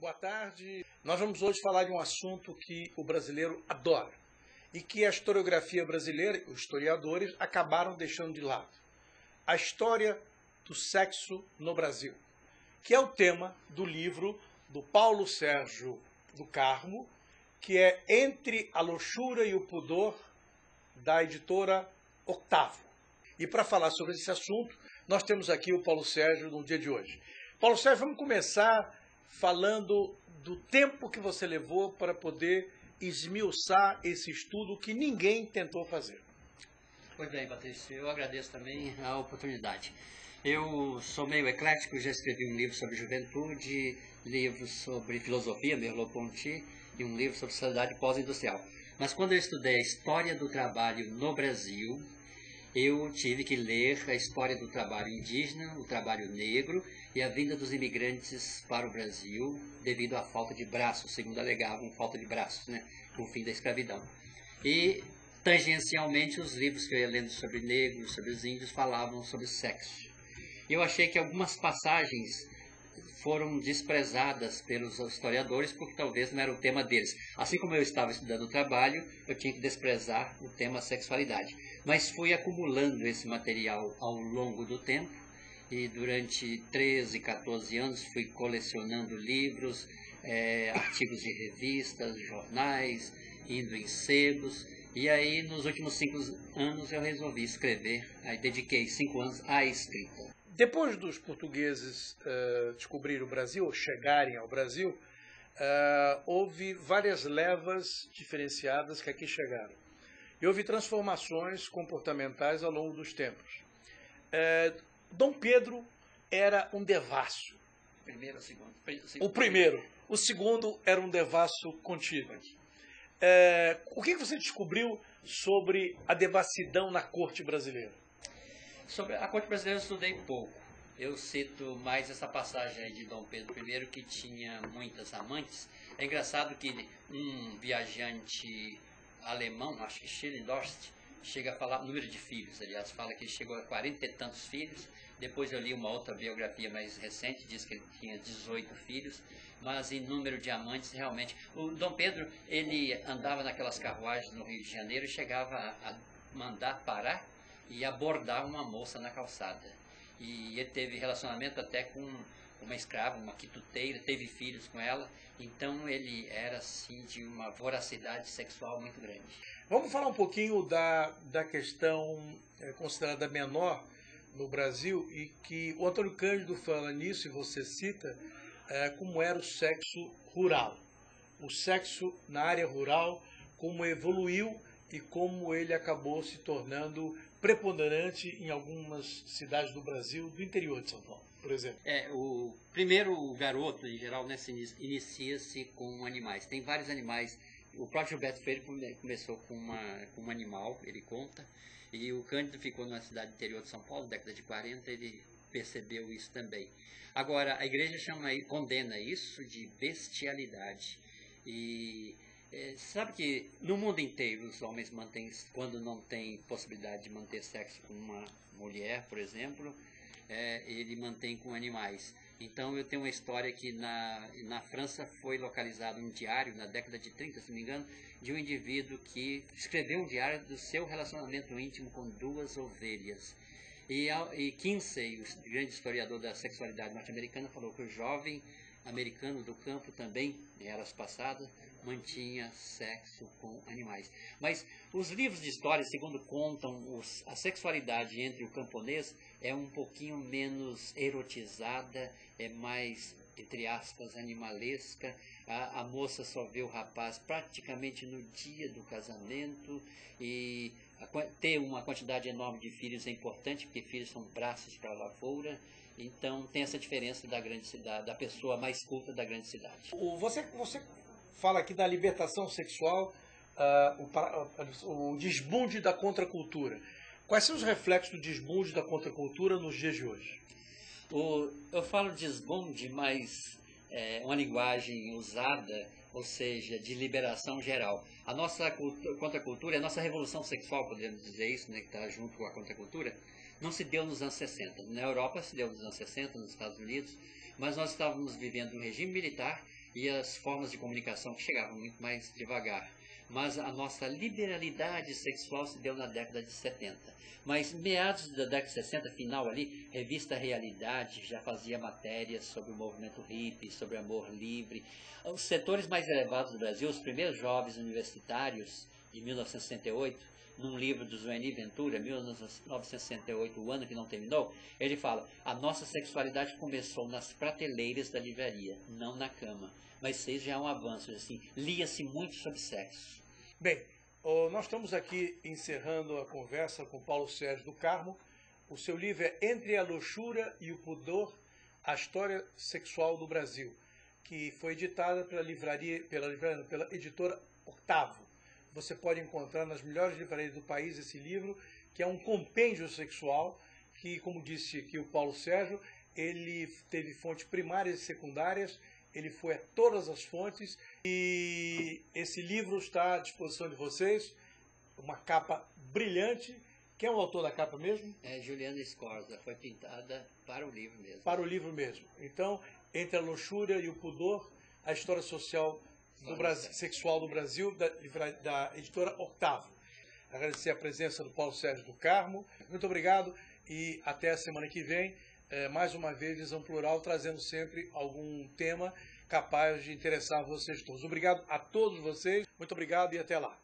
Boa tarde. Nós vamos hoje falar de um assunto que o brasileiro adora e que a historiografia brasileira, os historiadores, acabaram deixando de lado. A história do sexo no Brasil, que é o tema do livro do Paulo Sérgio do Carmo, que é Entre a Luxúria e o Pudor, da editora Octavo. E para falar sobre esse assunto, nós temos aqui o Paulo Sérgio no dia de hoje. Paulo Sérgio, vamos começar falando do tempo que você levou para poder esmiuçar esse estudo que ninguém tentou fazer. Pois bem, Patrício, eu agradeço também a oportunidade. Eu sou meio eclético, já escrevi um livro sobre juventude, livros sobre filosofia, Merleau-Ponty, e um livro sobre sociedade pós-industrial. Mas quando eu estudei a história do trabalho no Brasil, eu tive que ler a história do trabalho indígena, o trabalho negro e a vinda dos imigrantes para o Brasil devido à falta de braços, segundo alegavam, falta de braços, com o fim da escravidão. E, tangencialmente, os livros que eu ia lendo sobre negros, sobre os índios, falavam sobre sexo. Eu achei que algumas passagens foram desprezadas pelos historiadores porque talvez não era o tema deles. Assim como eu estava estudando o trabalho, eu tinha que desprezar o tema sexualidade. Mas fui acumulando esse material ao longo do tempo e durante 13, 14 anos fui colecionando livros, artigos de revistas, jornais, indo em sebos. E aí, nos últimos 5 anos, eu resolvi escrever, aí dediquei 5 anos à escrita. Depois dos portugueses descobrirem o Brasil, ou chegarem ao Brasil, houve várias levas diferenciadas que aqui chegaram. E houve transformações comportamentais ao longo dos tempos. Dom Pedro era um devasso. Primeiro ou segundo? O primeiro. O segundo era um devasso contido. O que você descobriu sobre a devassidão na corte brasileira? Sobre a corte brasileira eu estudei pouco. Eu cito mais essa passagem aí de Dom Pedro I, que tinha muitas amantes. É engraçado que um viajante alemão, acho que Schillendorst, chega a falar, número de filhos, aliás, fala que ele chegou a 40 e tantos filhos. Depois eu li uma outra biografia mais recente, diz que ele tinha 18 filhos, mas em número de amantes, realmente. O Dom Pedro, ele andava naquelas carruagens no Rio de Janeiro e chegava a mandar parar e abordar uma moça na calçada. E ele teve relacionamento até com uma escrava, uma quituteira, teve filhos com ela. Então ele era, assim, de uma voracidade sexual muito grande. Vamos falar um pouquinho da questão considerada menor no Brasil e que o Antônio Cândido fala nisso, e você cita, como era o sexo rural. O sexo na área rural, como evoluiu e como ele acabou se tornando preponderante em algumas cidades do Brasil, do interior de São Paulo, por exemplo. O primeiro garoto, em geral, inicia-se com animais. Tem vários animais. O próprio Gilberto Freire começou com um animal, ele conta, e o Cândido ficou numa cidade do interior de São Paulo, década de 40, ele percebeu isso também. Agora, a igreja condena isso de bestialidade. E sabe que no mundo inteiro os homens mantêm, quando não tem possibilidade de manter sexo com uma mulher, por exemplo, ele mantém com animais. Então eu tenho uma história que na França foi localizado um diário, na década de 30, se não me engano, de um indivíduo que escreveu um diário do seu relacionamento íntimo com 2 ovelhas. E Kinsey, o grande historiador da sexualidade norte-americana, falou que o jovem americano do campo também, em eras passadas, mantinha sexo com animais. Mas os livros de história, segundo contam, a sexualidade entre o camponês é um pouquinho menos erotizada, é mais, entre aspas, animalesca. A moça só vê o rapaz praticamente no dia do casamento, e ter uma quantidade enorme de filhos é importante, porque filhos são braços para a lavoura. Então tem essa diferença da grande cidade, da pessoa mais culta da grande cidade. Você fala aqui da libertação sexual, o desbunde da contracultura. Quais são os reflexos do desbunde da contracultura nos dias de hoje? Eu falo desbunde, mas uma linguagem usada, ou seja, de liberação geral. A nossa contracultura, a nossa revolução sexual, podemos dizer isso, que está junto com a contracultura, não se deu nos anos 60. Na Europa se deu nos anos 60, nos Estados Unidos, mas nós estávamos vivendo um regime militar e as formas de comunicação que chegavam muito mais devagar. Mas a nossa liberalidade sexual se deu na década de 70. Mas meados da década de 60, final ali, revista Realidade já fazia matérias sobre o movimento hippie, sobre amor livre. Os setores mais elevados do Brasil, os primeiros jovens universitários, de 1968, num livro do Zueni Ventura, 1968, o ano que não terminou, ele fala: a nossa sexualidade começou nas prateleiras da livraria, não na cama. Mas isso já é um avanço, assim, lia-se muito sobre sexo. Bem, nós estamos aqui encerrando a conversa com Paulo Sérgio do Carmo. O seu livro é Entre a Luxúria e o Pudor, a História Sexual do Brasil, que foi editada pela editora Octavo. Você pode encontrar nas melhores livrarias do país esse livro, que é um compêndio sexual, que, como disse aqui o Paulo Sérgio, ele teve fontes primárias e secundárias, ele foi a todas as fontes, e esse livro está à disposição de vocês, uma capa brilhante. Quem é o autor da capa mesmo? É Juliana Scorza, foi pintada para o livro mesmo. Para o livro mesmo. Então, Entre a Luxúria e o Pudor, a história social do Brasil, sexual do Brasil, da editora Octavo. Agradecer a presença do Paulo Sérgio do Carmo. Muito obrigado e até a semana que vem. Mais uma vez, Visão Plural, trazendo sempre algum tema capaz de interessar vocês todos. Obrigado a todos vocês. Muito obrigado e até lá.